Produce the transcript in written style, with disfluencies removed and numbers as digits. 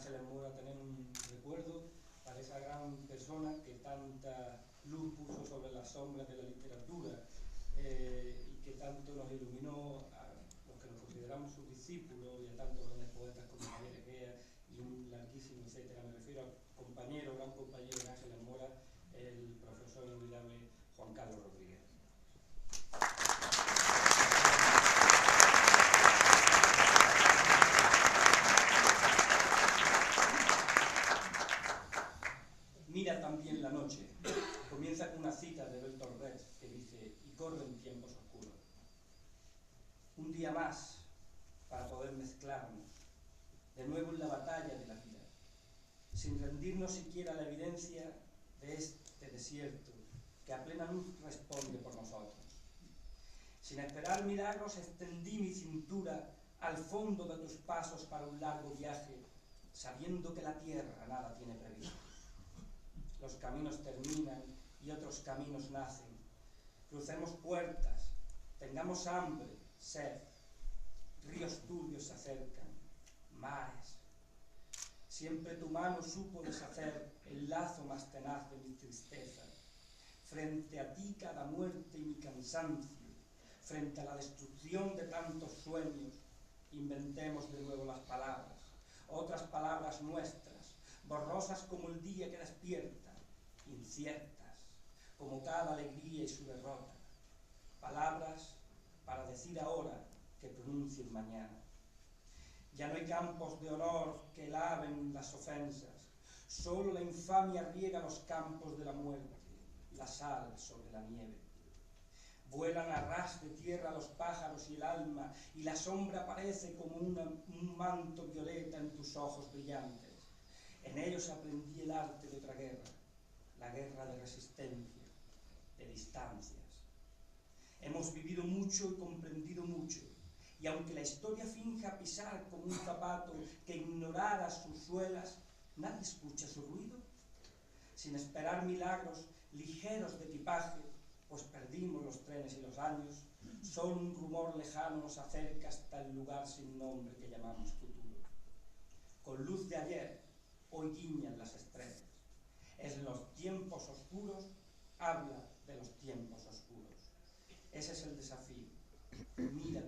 Ángeles Mora tener un recuerdo para esa gran persona que tanta luz puso sobre las sombras de la literatura y que tanto nos iluminó a los que nos consideramos sus discípulos y a tantos grandes poetas como Javier Egea y un larguísimo etcétera. Me refiero al compañero, gran compañero de Ángeles Mora, el profesor inolvidable Juan Carlos Rodríguez. Mira también la noche. Comienza con una cita de Bertolt Brecht que dice: y corren tiempos oscuros. Un día más para poder mezclarnos de nuevo en la batalla de la vida, sin rendirnos siquiera a la evidencia de este desierto que a plena luz responde por nosotros. Sin esperar milagros extendí mi cintura al fondo de tus pasos para un largo viaje, sabiendo que la tierra nada tiene previsto. Los caminos terminan y otros caminos nacen. Crucemos puertas, tengamos hambre, sed. Ríos turbios se acercan, mares. Siempre tu mano supo deshacer el lazo más tenaz de mi tristeza. Frente a ti cada muerte y mi cansancio, frente a la destrucción de tantos sueños, inventemos de nuevo las palabras, otras palabras nuestras, borrosas como el día que despierta, inciertas, como cada alegría y su derrota. Palabras para decir ahora que pronuncien mañana. Ya no hay campos de honor que laven las ofensas, solo la infamia riega los campos de la muerte, la sal sobre la nieve. Vuelan a ras de tierra los pájaros y el alma, y la sombra aparece como un manto violeta en tus ojos brillantes. En ellos aprendí el arte de otra guerra, la guerra de resistencia, de distancias. Hemos vivido mucho y comprendido mucho, y aunque la historia finja pisar como un zapato que ignorara sus suelas, nadie escucha su ruido. Sin esperar milagros ligeros de equipaje, pues perdimos los trenes y los años, solo un rumor lejano nos acerca hasta el lugar sin nombre que llamamos futuro. Con luz de ayer, hoy guiñan las estrellas. En los tiempos oscuros, habla de los tiempos oscuros. Ese es el desafío. Mira